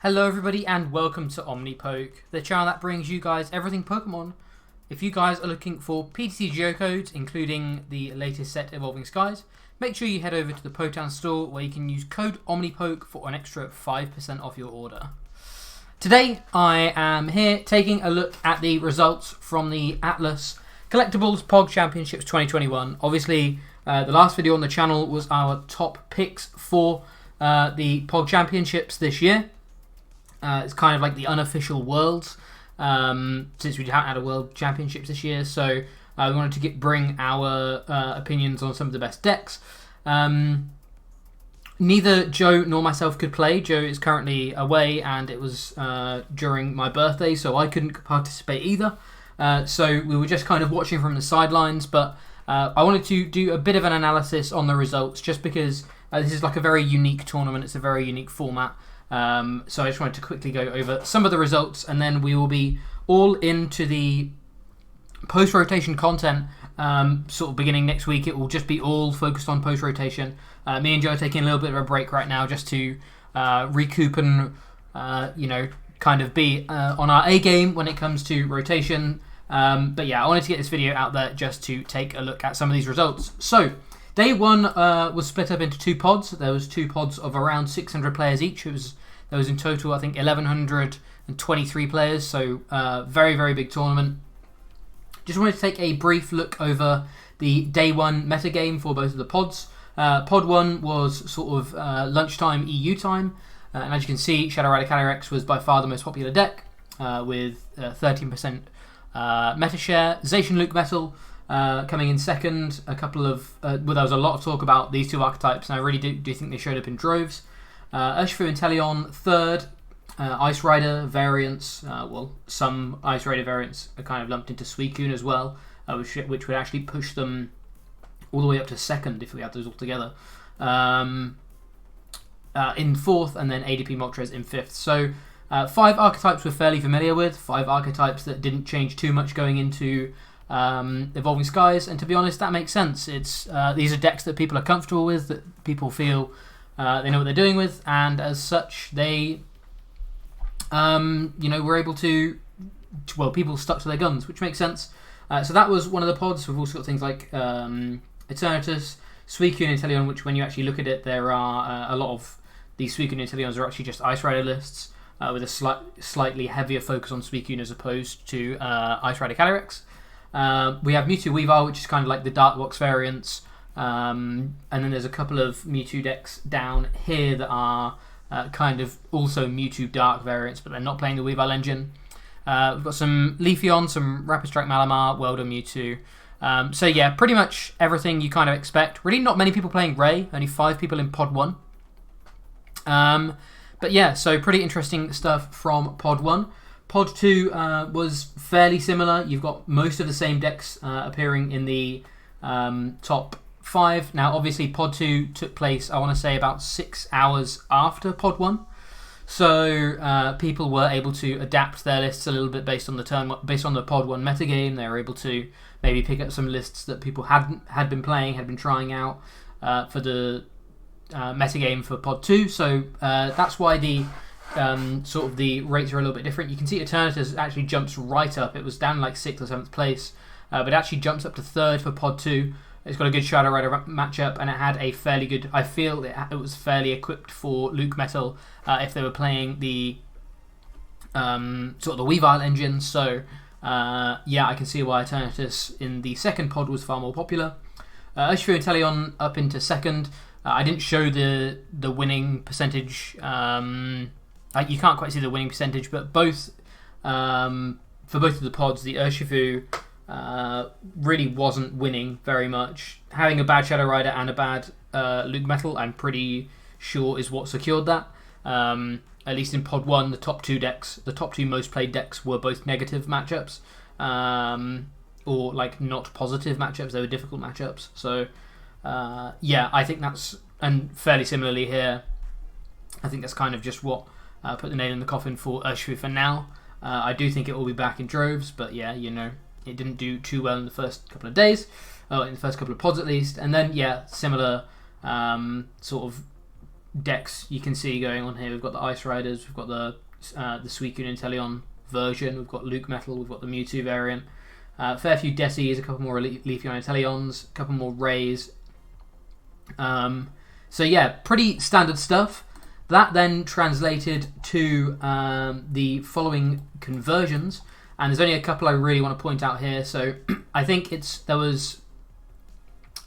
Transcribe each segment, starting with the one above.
Hello everybody and welcome to Omnipoke, the channel that brings you guys everything Pokemon. If you guys are looking for PTC codes, including the latest set Evolving Skies, make sure you head over to the Poketown store where you can use code Omnipoke for an extra 5% off your order. Today I am here taking a look at the results from the Atlas Collectibles POG Championships 2021. Obviously, the last video on the channel was our top picks for the POG Championships this year. It's kind of like the unofficial Worlds, since we haven't had a World Championships this year, so we wanted to bring our opinions on some of the best decks. Neither Joe nor myself could play. Joe is currently away, and it was during my birthday, so I couldn't participate either. So we were just kind of watching from the sidelines, but I wanted to do a bit of an analysis on the results, just because this is like a very unique tournament. It's a very unique format. So I just wanted to quickly go over some of the results, and then we will be all into the post-rotation content sort of beginning next week. It will just be all focused on post-rotation. Me and Joe are taking a little bit of a break right now just to recoup and kind of be on our A game when it comes to rotation. But yeah, I wanted to get this video out there just to take a look at some of these results. So Day 1 was split up into two pods. There was two pods of around 600 players each. There was in total, I think, 1,123 players, so very, very big tournament. Just wanted to take a brief look over the Day 1 metagame for both of the pods. Pod 1 was sort of lunchtime EU time, and as you can see, Shadow Rider Calyrex was by far the most popular deck, with 13% meta share. Zacian Luke Metal coming in second. A couple of there was a lot of talk about these two archetypes, and I really do think they showed up in droves. Urshifu and Teleon third. Ice Rider variants, some Ice Rider variants are kind of lumped into Suicune as well, which would actually push them all the way up to second if we had those all together. In fourth, and then ADP Moltres in fifth. So 5 archetypes we're fairly familiar with, 5 archetypes that didn't change too much going into Evolving Skies, and to be honest, that makes sense. It's these are decks that people are comfortable with, that people feel they know what they're doing with, and as such, they were able to, people stuck to their guns, which makes sense. So that was one of the pods. We've also got things like Eternatus, Suicune, and Teleon, which when you actually look at it, there are a lot of these Suicune and Teleons are actually just Ice Rider lists, with a slightly heavier focus on Suicune as opposed to Ice Rider Calyrex. We have Mewtwo Weavile, which is kind of like the Dark Box variants, and then there's a couple of Mewtwo decks down here that are kind of also Mewtwo Dark variants, but they're not playing the Weavile engine. We've got some Leafeon, some Rapid Strike Malamar, Welder Mewtwo. So yeah, pretty much everything you kind of expect. Really not many people playing Ray, only 5 people in Pod 1. But yeah, so pretty interesting stuff from Pod 1. Pod 2 was fairly similar. You've got most of the same decks appearing in the top 5. Now, obviously, Pod 2 took place, I want to say, about 6 hours after Pod 1. So people were able to adapt their lists a little bit based on the Pod 1 metagame. They were able to maybe pick up some lists that people had been playing, had been trying out for the metagame for Pod 2. So that's why the sort of the rates are a little bit different. You can see Eternatus actually jumps right up. It was down like 6th or 7th place, but it actually jumps up to 3rd for Pod 2. It's got a good Shadow Rider matchup, and it had a fairly good, I feel it was fairly equipped for Luke Metal if they were playing the sort of the Weavile engine. So yeah, I can see why Eternatus in the second pod was far more popular. Urshifu and Teleon up into second. I didn't show the winning percentage. You can't quite see the winning percentage, but both for both of the pods, the Urshifu really wasn't winning very much. Having a bad Shadow Rider and a bad Luke Metal, I'm pretty sure is what secured that. At least in Pod 1, the top two most played decks were both negative matchups, or like not positive matchups. They were difficult matchups. So yeah, I think that's, and fairly similarly here, I think that's kind of just what put the nail in the coffin for Urshifu for now. I do think it will be back in droves, but yeah, it didn't do too well in the first couple of days, in the first couple of pods at least, and then yeah, similar sort of decks you can see going on here. We've got the Ice Riders, we've got the Suicune Inteleon version, we've got Luke Metal, we've got the Mewtwo variant, fair few Desies, a couple more Leafeon Inteleons, a couple more Rays. So yeah, pretty standard stuff. That then translated to the following conversions, and there's only a couple I really want to point out here. So I think there was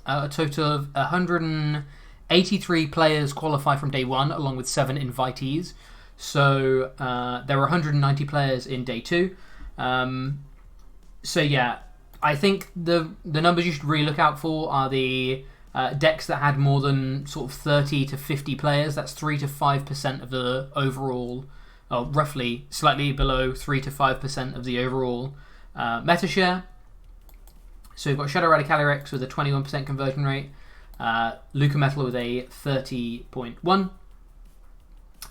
a total of 183 players qualify from day one, along with 7 invitees. So there were 190 players in day 2. So yeah, I think the numbers you should really look out for are the decks that had more than sort of 30 to 50 players. That's 3 to 5% of the overall, roughly slightly below 3 to 5% of the overall meta share. So we've got Shadow Rider Calyrex with a 21% conversion rate, Luca Metal with a 30.1,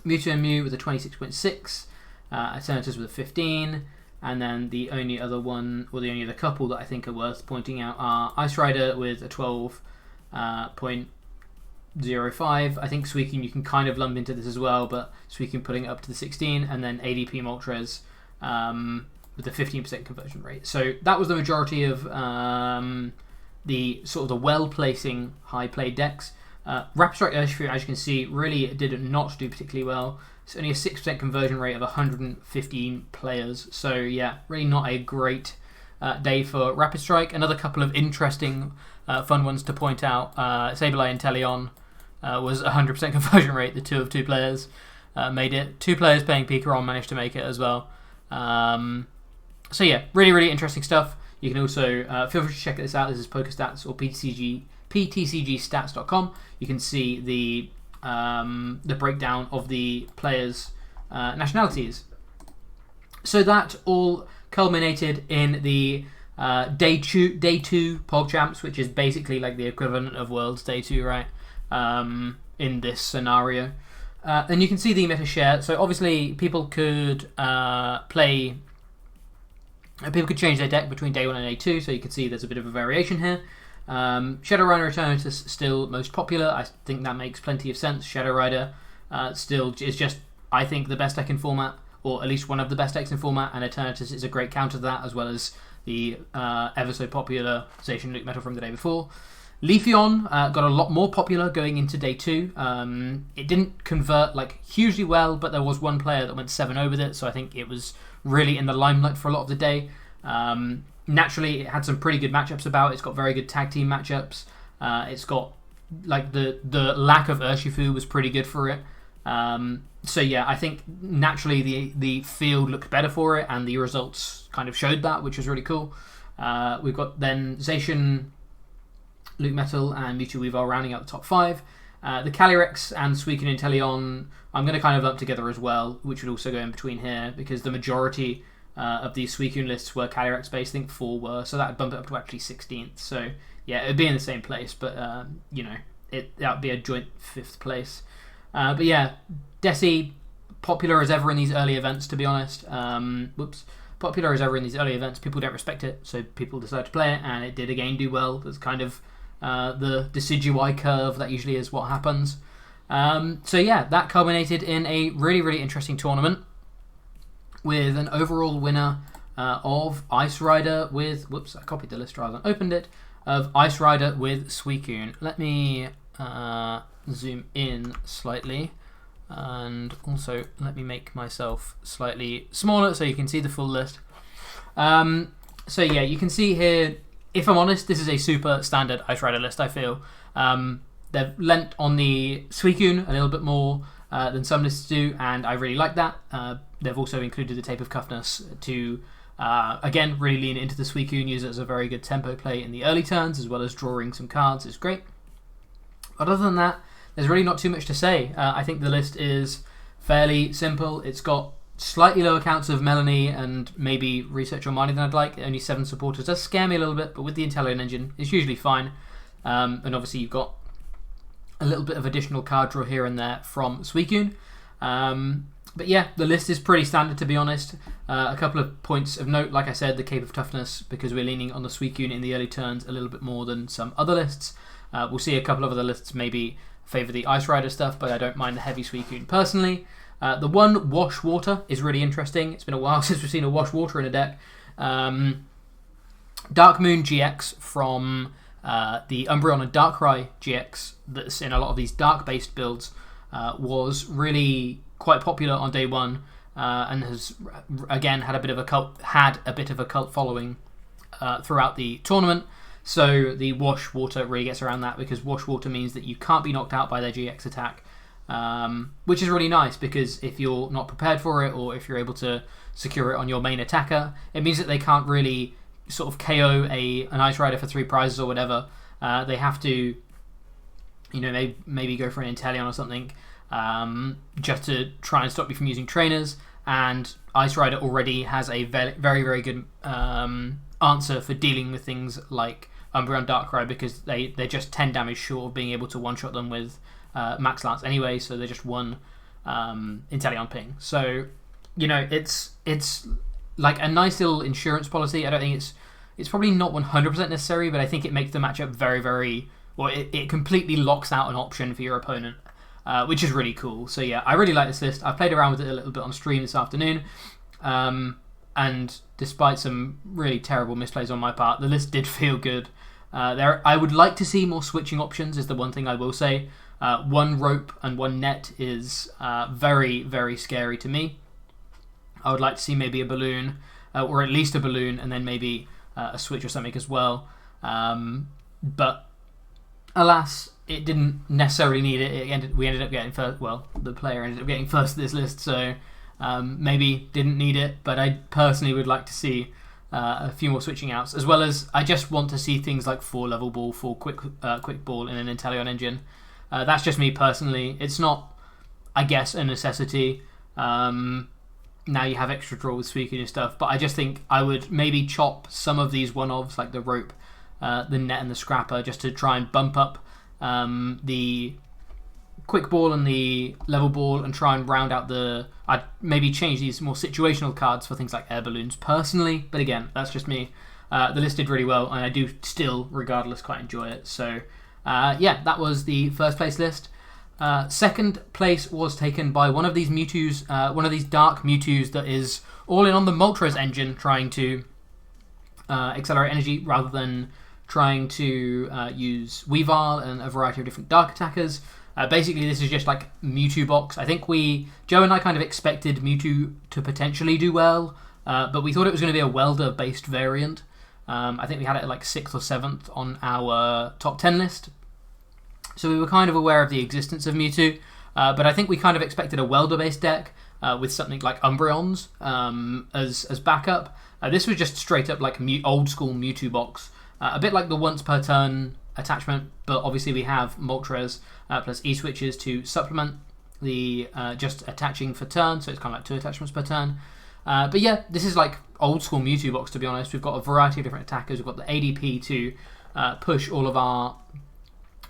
Mewtwo and Mew with a 26.6, Eternatus with a 15, and then the only other one, or the only other couple that I think are worth pointing out are Ice Rider with a 12.05. I think Suicune you can kind of lump into this as well, but Suicune putting it up to the 16, and then ADP Moltres with a 15% conversion rate. So that was the majority of the sort of the well-placing high-played decks. Rapid Strike Urshifu, as you can see, really did not do particularly well. It's only a 6% conversion rate of 115 players. So yeah, really not a great day for Rapid Strike. Another couple of interesting, fun ones to point out. Sableye Inteleon was 100% conversion rate. The 2 of 2 players made it. 2 players playing Pikarom managed to make it as well. So yeah, really, really interesting stuff. You can also feel free to check this out. This is PokeStats or PTCGstats.com. You can see the breakdown of the players' nationalities. So that all culminated in the day two POG Champs, which is basically like the equivalent of Worlds Day 2, right? In this scenario. And you can see the meta share. So obviously people could people could change their deck between day 1 and day 2, so you can see there's a bit of a variation here. Shadow Rider Eternatus still most popular. I think that makes plenty of sense. Shadow Rider still is just, I think, the best deck in format, or at least one of the best decks in format, and Eternatus is a great counter to that, as well as the ever so popular Zacian Luke Metal from the day before. Leafeon got a lot more popular going into day 2. It didn't convert like hugely well, but there was one player that went 7-0 with it, so I think it was really in the limelight for a lot of the day. Naturally, it had some pretty good matchups about. It's got very good tag team matchups. It's got like the lack of Urshifu was pretty good for it. So yeah, I think naturally the field looked better for it, and the results kind of showed that, which was really cool. We've got then Zacian, Luke Metal, and Mewtwo Weavile rounding out the top 5. The Calyrex and Suicune Inteleon I'm going to kind of lump together as well, which would also go in between here, because the majority of these Suicune lists were Calyrex based. I think 4 were, so that would bump it up to actually 16th. So yeah, it would be in the same place, but you know, that would be a joint 5th place. But yeah, Desi, popular as ever in these early events, to be honest. Popular as ever in these early events. People don't respect it, so people decide to play it, and it did again do well. That's kind of the Decidueye curve. That usually is what happens. So yeah, that culminated in a really, really interesting tournament with an overall winner of Ice Rider with... Whoops, I copied the list rather than opened it. Of Ice Rider with Suicune. Let me zoom in slightly. And also, let me make myself slightly smaller so you can see the full list. So yeah, you can see here, if I'm honest, this is a super standard Ice Rider list, I feel. They've lent on the Suicune a little bit more than some lists do, and I really like that. They've also included the Tape of Cuffness to, again, really lean into the Suicune, use it as a very good tempo play in the early turns, as well as drawing some cards. It's great. But other than that, there's really not too much to say. I think the list is fairly simple. It's got slightly lower counts of Melanie and maybe Research or Mining than I'd like. Only 7 supporters. Does scare me a little bit, but with the Inteleon engine, it's usually fine. And obviously you've got a little bit of additional card draw here and there from Suicune. But yeah, the list is pretty standard, to be honest. A couple of points of note, like I said, the Cape of Toughness, because we're leaning on the Suicune in the early turns a little bit more than some other lists. We'll see a couple of other lists maybe favour the Ice Rider stuff, but I don't mind the heavy Suicune personally. The one Wash Water is really interesting. It's been a while since we've seen a Wash Water in a deck. Dark Moon GX from the Umbreon and Darkrai GX that's in a lot of these dark-based builds was really quite popular on day one and has again had a bit of a cult following throughout the tournament. So the Wash Water really gets around that, because Wash Water means that you can't be knocked out by their GX attack, which is really nice, because if you're not prepared for it, or if you're able to secure it on your main attacker, it means that they can't really sort of KO an Ice Rider for 3 prizes or whatever. They have to, maybe go for an Inteleon or something, just to try and stop you from using trainers. And Ice Rider already has a very, very, very good answer for dealing with things like Umbreon Darkrai, because they're just 10 damage short of being able to one-shot them with Max Lance anyway, so they're just one Inteleon ping. So, it's like a nice little insurance policy. I don't think it's probably not 100% necessary, but I think it makes the matchup very, very... Well, it completely locks out an option for your opponent, which is really cool. So yeah, I really like this list. I've played around with it a little bit on stream this afternoon, and despite some really terrible misplays on my part, the list did feel good. I would like to see more switching options, is the one thing I will say. One rope and one net is very, very scary to me. I would like to see maybe a balloon, or at least a balloon, and then maybe a switch or something as well. But alas, it didn't necessarily need it. We ended up getting first. Well, the player ended up getting first in this list, so maybe didn't need it. But I personally would like to see a few more switching outs, as well as I just want to see things like 4 level ball, 4 quick ball in an Inteleon engine. That's just me personally. It's not, I guess, a necessity. Now you have extra draw with Suicune and stuff, but I just think I would maybe chop some of these one-offs, like the rope, the net and the scrapper, just to try and bump up the quick ball and the level ball, and try and round out I'd maybe change these more situational cards for things like air balloons personally, but again, that's just me. The list did really well, and I do still, regardless, quite enjoy it. So yeah, that was the first place list. Second place was taken by one of these Mewtwo's, one of these dark Mewtwo's that is all in on the Moltres engine, trying to accelerate energy rather than trying to use Weavile and a variety of different dark attackers. Basically, this is just like Mewtwo box. I think Joe and I kind of expected Mewtwo to potentially do well, but we thought it was going to be a welder-based variant. I think we had it at like 6th or 7th on our top 10 list. So we were kind of aware of the existence of Mewtwo, but I think we kind of expected a welder-based deck with something like Umbreons as backup. This was just straight up like old-school Mewtwo box, a bit like the once per turn attachment, but obviously we have Moltres plus E-switches to supplement the just attaching for turn, so it's kind of like 2 attachments per turn. But yeah, this is like old-school Mewtwo box, to be honest. We've got a variety of different attackers. We've got the ADP to push all of our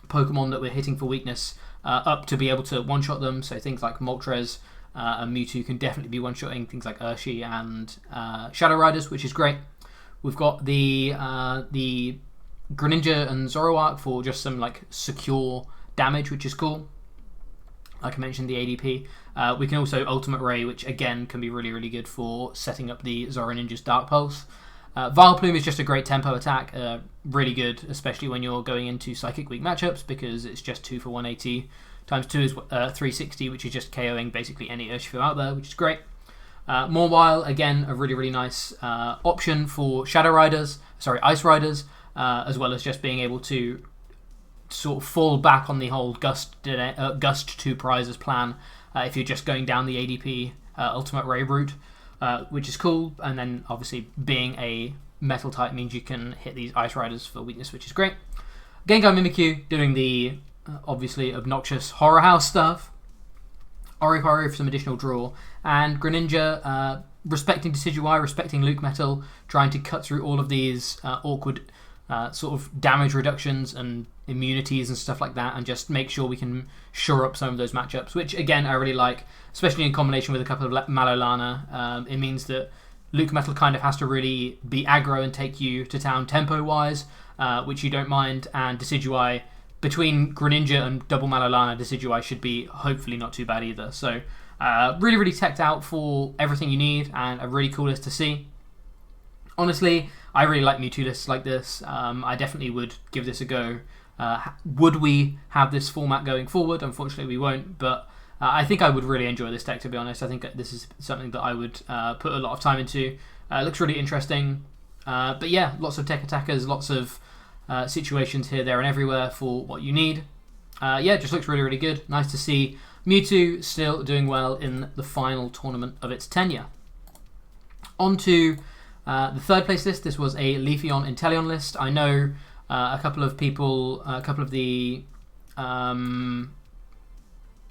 Pokemon that we're hitting for weakness up to be able to one-shot them. So things like Moltres and Mewtwo can definitely be one-shotting things like Urshi and Shadow Riders, which is great. We've got the Greninja and Zoroark for just some like secure damage, which is cool. Like I mentioned, the ADP. We can also Ultimate Ray, which again can be really, really good for setting up the Zoro Ninja's Dark Pulse. Vileplume is just a great tempo attack, really good, especially when you're going into Psychic Weak matchups, because it's just 2 for 180, times 2 is 360, which is just KOing basically any Urshifu out there, which is great. Mawile, again, a really, really nice option for Ice Riders, as well as just being able to sort of fall back on the whole Gust 2 prizes plan if you're just going down the ADP Ultimate Ray route. Which is cool, and then obviously being a metal type means you can hit these Ice Riders for weakness, which is great. Gengar Mimikyu doing the obviously obnoxious Horror House stuff. Oricorio for some additional draw, and Greninja respecting Decidueye, respecting Luke Metal, trying to cut through all of these awkward sort of damage reductions and immunities and stuff like that, and just make sure we can shore up some of those matchups, which again I really like, especially in combination with a couple of Malolana. It means that Luke Metal kind of has to really be aggro and take you to town tempo wise, which you don't mind, and Decidueye between Greninja and Double Malolana, Decidueye should be hopefully not too bad either. So really, really teched out for everything you need, and a really cool list to see. Honestly, I really like Mewtwo lists like this. I definitely would give this a go. Would we have this format going forward? Unfortunately, we won't, but I think I would really enjoy this deck, to be honest. I think this is something that I would put a lot of time into. It looks really interesting. But yeah, lots of tech attackers, lots of situations here, there, and everywhere for what you need. Yeah, it just looks really, really good. Nice to see Mewtwo still doing well in the final tournament of its tenure. On to the third place list. This was a Leafeon Inteleon list. I know a couple of people, a couple of the...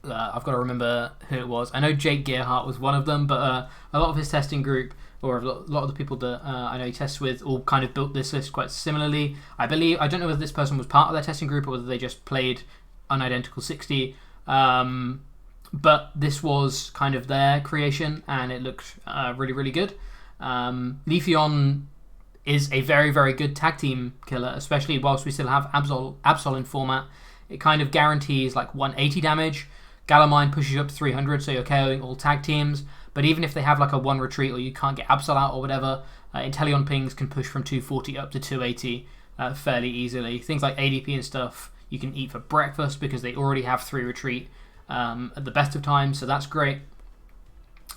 I've got to remember who it was. I know Jake Gearhart was one of them, but a lot of his testing group, or a lot of the people that I know he tests with, all kind of built this list quite similarly. I don't know whether this person was part of their testing group or whether they just played Unidentical 60. But this was kind of their creation, and it looked really, really good. Leafeon is a very, very good tag team killer, especially whilst we still have Absol in format. It kind of guarantees like 180 damage. Galamine pushes you up to 300, so you're KOing all tag teams. But even if they have like a 1 retreat or you can't get Absol out or whatever, Inteleon pings can push from 240 up to 280 fairly easily. Things like ADP and stuff you can eat for breakfast because they already have 3 retreat at the best of times, so that's great.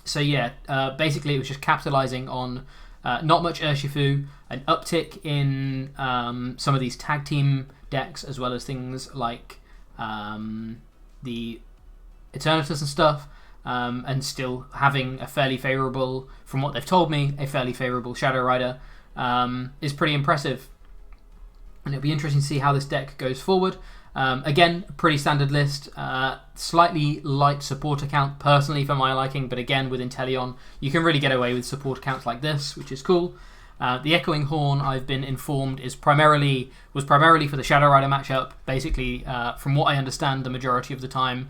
So yeah, basically it was just capitalizing on not much Urshifu, an uptick in some of these tag team decks, as well as things like the Eternatus and stuff, and still having a fairly favourable, from what they've told me, a fairly favourable Shadow Rider is pretty impressive. And it'll be interesting to see how this deck goes forward. Again, pretty standard list. Slightly light support account, personally, for my liking, but again, with Inteleon, you can really get away with support accounts like this, which is cool. The Echoing Horn, I've been informed, was primarily for the Shadow Rider matchup. Basically, from what I understand, the majority of the time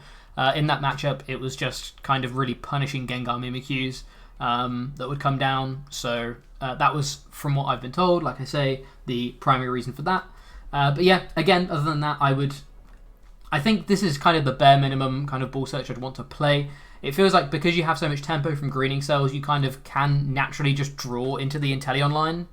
in that matchup, it was just kind of really punishing Gengar Mimikyus that would come down. So that was, from what I've been told, like I say, the primary reason for that. But yeah, again, other than that, I think this is kind of the bare minimum kind of ball search I'd want to play. It feels like because you have so much tempo from greening cells, you kind of can naturally just draw into the Inteleon line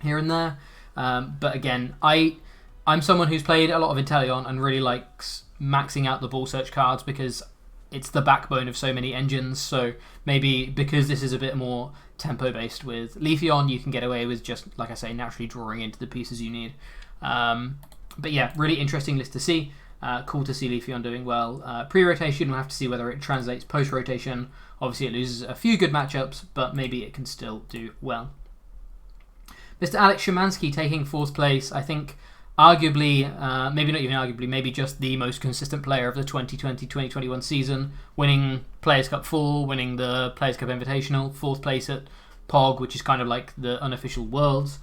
here and there. But again, I'm someone who's played a lot of Inteleon and really likes maxing out the ball search cards because it's the backbone of so many engines. So maybe because this is a bit more tempo based with Leafeon, you can get away with just, like I say, naturally drawing into the pieces you need. But yeah, really interesting list to see. Cool to see Leafeon doing well. Pre-rotation, we'll have to see whether it translates post-rotation. Obviously, it loses a few good matchups, but maybe it can still do well. Mr. Alex Szymanski taking 4th place. I think arguably, maybe not even arguably, maybe just the most consistent player of the 2020-2021 season, winning Players' Cup 4, winning the Players' Cup Invitational, 4th place at POG, which is kind of like the unofficial Worlds.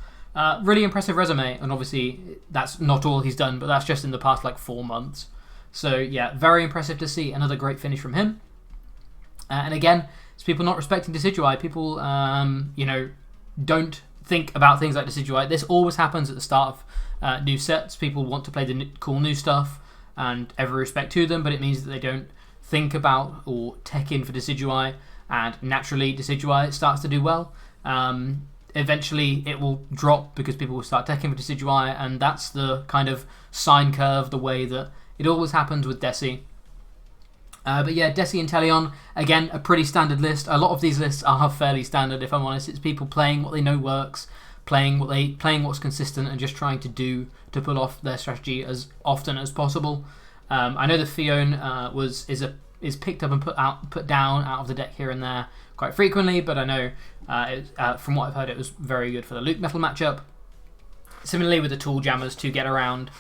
Really impressive resume, and obviously that's not all he's done, but that's just in the past like 4 months. So yeah, very impressive to see another great finish from him. And again, it's people not respecting Decidueye. People, don't think about things like Decidueye. This always happens at the start of new sets. People want to play the cool new stuff, and every respect to them, but it means that they don't think about or tech in for Decidueye, and naturally Decidueye starts to do well. Eventually it will drop because people will start teching for Decidueye, and that's the kind of sine curve, the way that it always happens with Desi. But yeah, Desi and Inteleon, again, a pretty standard list. A lot of these lists are fairly standard, if I'm honest. It's people playing what they know works, playing what's consistent, and just trying to pull off their strategy as often as possible. I know the Fion is picked up and put down out of the deck here and there quite frequently, but I know from what I've heard, it was very good for the Luke Metal matchup. Similarly with the Tool Jammers to get around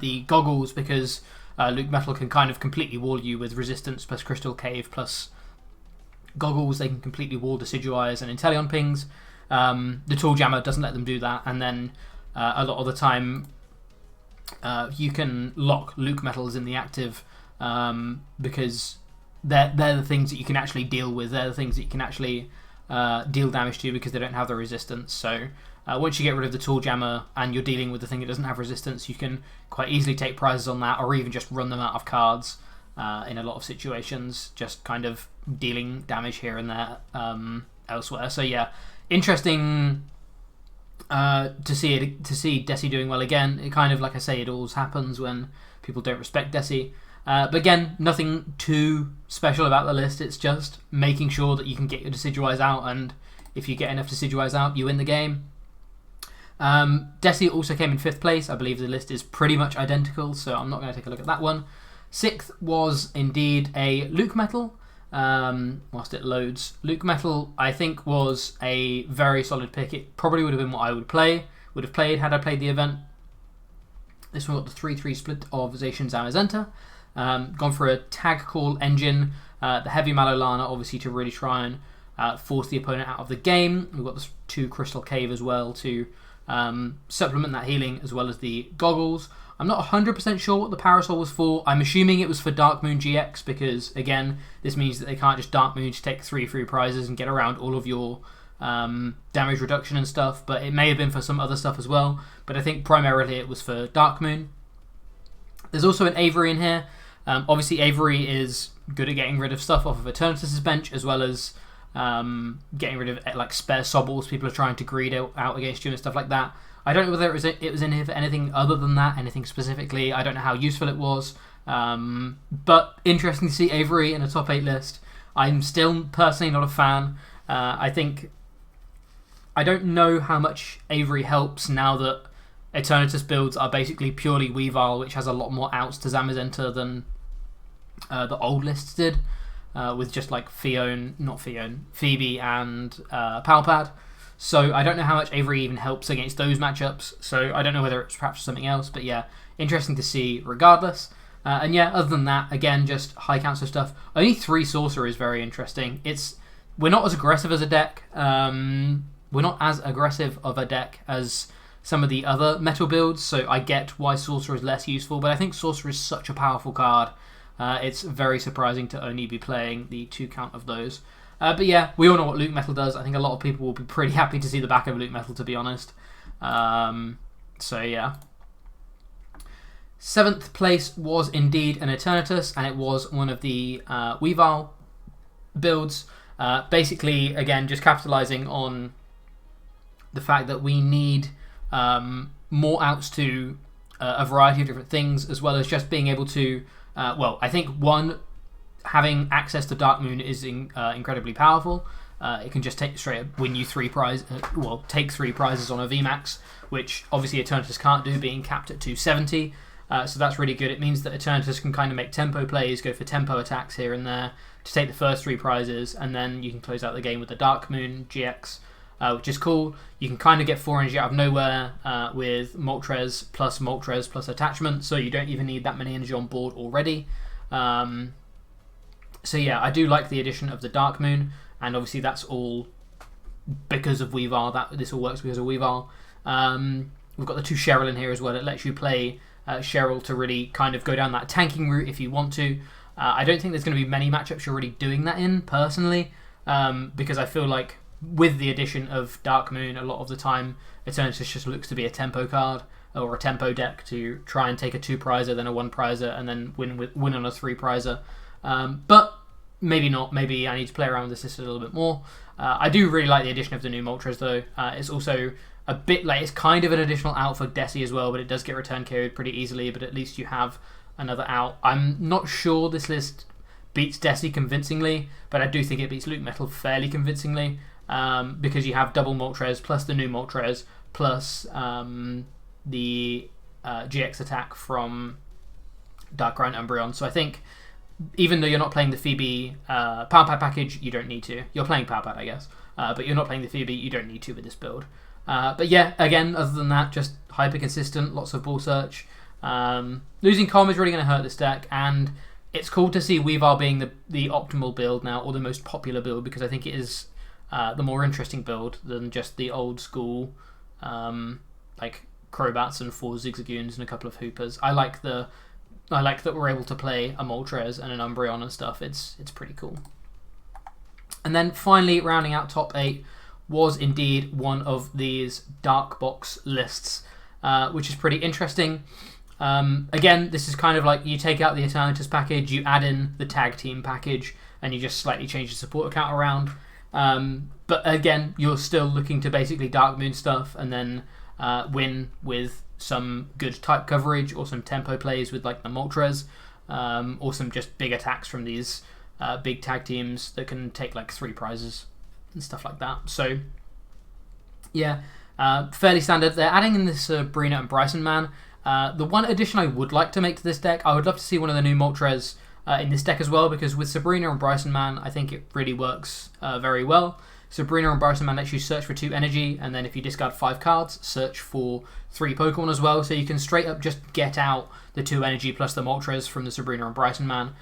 the goggles, because Luke Metal can kind of completely wall you with resistance plus Crystal Cave plus goggles. They can completely wall Decidueyes and Inteleon pings. The Tool Jammer doesn't let them do that, and then a lot of the time you can lock Luke Metals in the active because they're the things that you can actually deal with. They're the things that you can actually deal damage to because they don't have the resistance. So Once you get rid of the Tool Jammer and you're dealing with the thing that doesn't have resistance, you can quite easily take prizes on that, or even just run them out of cards in a lot of situations, just kind of dealing damage here and there elsewhere. So yeah, interesting to see Desi doing well again. It kind of, like I say, it always happens when people don't respect Desi. But again, nothing too special about the list. It's just making sure that you can get your Decidueyes out, and if you get enough Decidueyes out, you win the game. Desi also came in 5th place. I believe the list is pretty much identical, so I'm not going to take a look at that one. 6th was indeed a Luke Metal. Whilst it loads, Luke Metal I think was a very solid pick. It probably would have been what I would have played had I played the event. This one got the 3/3 split of Zacian Zamazenta. Gone for a Tag Call engine, the Heavy Malolana obviously to really try and force the opponent out of the game. We've got the 2 Crystal Cave as well to supplement that healing, as well as the goggles. I'm not 100% sure what the Parasol was for. I'm assuming it was for Dark Moon GX, because again, this means that they can't just Dark Moon to take 3 free prizes and get around all of your damage reduction and stuff, but it may have been for some other stuff as well. But I think primarily it was for Dark Moon. There's also an Avery in here. Obviously Avery is good at getting rid of stuff off of Eternatus's bench, as well as getting rid of like spare Sobbles people are trying to greed out against you and stuff like that. I don't know whether it was in here for anything other than that, anything specifically. I don't know how useful it was. But interesting to see Avery in a top 8 list. I'm still personally not a fan. I don't know how much Avery helps now that Eternatus builds are basically purely Weavile, which has a lot more outs to Zamazenta than the old lists did, with just like Phoebe and Palpad. So I don't know how much Avery even helps against those matchups. So I don't know whether it's perhaps something else. But yeah, interesting to see regardless. And yeah, other than that, again, just high council stuff. Only 3 Sorcerer is very interesting. We're not as aggressive as a deck. We're not as aggressive of a deck as some of the other metal builds. So I get why Sorcerer is less useful. But I think Sorcerer is such a powerful card. It's very surprising to only be playing the 2 count of those. But yeah, we all know what Luke Metal does. I think a lot of people will be pretty happy to see the back of Luke Metal, to be honest. So yeah. 7th place was indeed an Eternatus, and it was one of the Weavile builds. Basically, again, just capitalizing on the fact that we need more outs to a variety of different things, as well as just being able to, I think having access to Dark Moon is incredibly powerful. It can just straight up win you 3 prizes, take 3 prizes on a VMAX, which obviously Eternatus can't do, being capped at 270. So that's really good. It means that Eternatus can kind of make tempo plays, go for tempo attacks here and there to take the first 3 prizes, and then you can close out the game with the Dark Moon GX, which is cool. You can kind of get 4 energy out of nowhere with Moltres plus attachment, so you don't even need that many energy on board already. So yeah, I do like the addition of the Dark Moon, and obviously that's all because of Weavile. This all works because of Weavile. We've got the 2 Cheryl in here as well. It lets you play Cheryl to really kind of go down that tanking route if you want to. I don't think there's going to be many matchups you're really doing that in, personally, because I feel like with the addition of Dark Moon, a lot of the time Eternatus just looks to be a tempo card or a tempo deck to try and take a 2 prizer, then a 1 prizer, and then win on a 3 prizer. But maybe not. Maybe I need to play around with this list a little bit more. I do really like the addition of the new Moltres, though. It's also a bit like, it's kind of an additional out for Desi as well, but it does get return carried pretty easily, but at least you have another out. I'm not sure this list beats Desi convincingly, but I do think it beats Luke Metal fairly convincingly, because you have double Moltres plus the new Moltres plus the GX attack from Darkrai and Umbreon. So I think even though you're not playing the Phoebe Palpad package, you don't need to. You're playing Palpad, I guess, but you're not playing the Phoebe, you don't need to with this build. But yeah, again, other than that, just hyper consistent, lots of ball search. Losing Calm is really going to hurt this deck, and it's cool to see Weavile being the optimal build now, or the most popular build, because I think it is the more interesting build than just the old school like Crobats and 4 Zigzagoons and a couple of Hoopers. I like that we're able to play a Moltres and an Umbreon and stuff. It's pretty cool. And then finally, rounding out top 8 was indeed one of these dark box lists, which is pretty interesting. Again, this is kind of like you take out the Eternatus package, you add in the tag team package, and you just slightly change the support account around. But again, you're still looking to basically Dark Moon stuff and then win with some good type coverage or some tempo plays with like the Moltres, or some just big attacks from these big tag teams that can take like 3 prizes and stuff like that. So yeah, fairly standard. They're adding in this Sabrina and Bryson man. The one addition I would like to make to this deck, I would love to see one of the new Moltres in this deck as well, because with Sabrina and Bryson man, I think it really works very well. Sabrina and Bryson man lets you search for 2 energy, and then if you discard 5 cards, search for 3 Pokemon as well, so you can straight up just get out the 2 energy plus the Moltres from the Sabrina and Bryson man,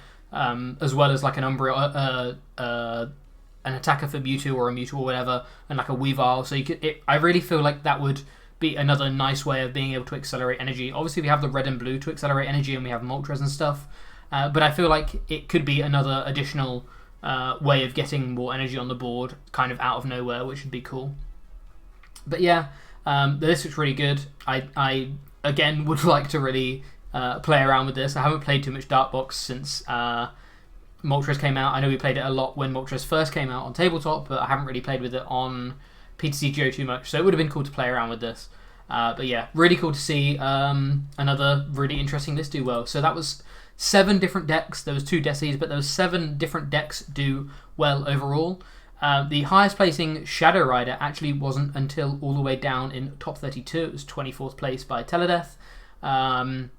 as well as like an Umbreon, an attacker for Mewtwo or a Mewtwo or whatever, and like a Weavile. So you could, I really feel like that would be another nice way of being able to accelerate energy. Obviously we have the red and blue to accelerate energy, and we have Moltres and stuff, but I feel like it could be another additional way of getting more energy on the board, kind of out of nowhere, which would be cool. But yeah, the list looks really good. I again would like to really play around with this. I haven't played too much Dark Box since Moltres came out. I know we played it a lot when Moltres first came out on tabletop, but I haven't really played with it on PTCGO too much, so it would have been cool to play around with this. But yeah, really cool to see another really interesting list do well. So that was 7 different decks. There was 2 Decies, but those 7 different decks do well overall. The highest placing Shadow Rider actually wasn't until all the way down in top 32. It was 24th place by Teledeath. And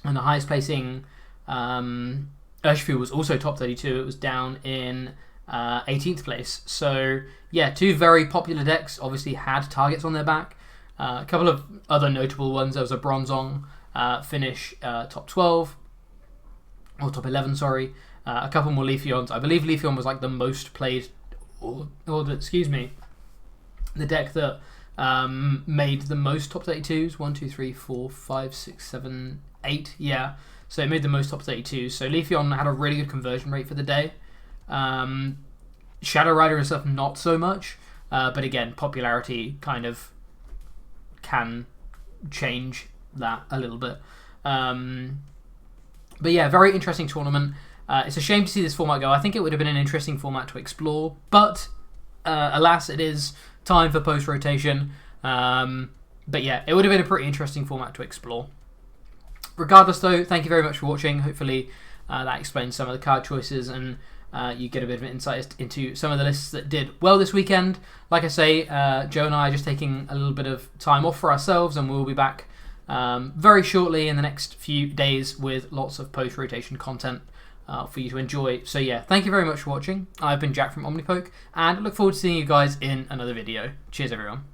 the highest placing Urshifu was also top 32. It was down in 18th place. So yeah, 2 very popular decks obviously had targets on their back. A couple of other notable ones. There was a Bronzong finish top 12. Or top 11, sorry. A couple more Leafeons. I believe Leafeon was like the most played, excuse me, the deck that made the most top 32s. 1, 2, 3, 4, 5, 6, 7, 8. Yeah, so it made the most top 32s. So Leafeon had a really good conversion rate for the day. Shadow Rider and stuff, not so much. But again, popularity kind of can change that a little bit. But yeah, very interesting tournament. It's a shame to see this format go. I think it would have been an interesting format to explore, but alas, it is time for post-rotation. But yeah, it would have been a pretty interesting format to explore. Regardless though, thank you very much for watching. Hopefully that explains some of the card choices, and you get a bit of an insight into some of the lists that did well this weekend. Like I say, Joe and I are just taking a little bit of time off for ourselves, and we'll be back very shortly in the next few days with lots of post-rotation content for you to enjoy. So yeah, thank you very much for watching. I've been Jack from Omnipoke, and look forward to seeing you guys in another video. Cheers everyone.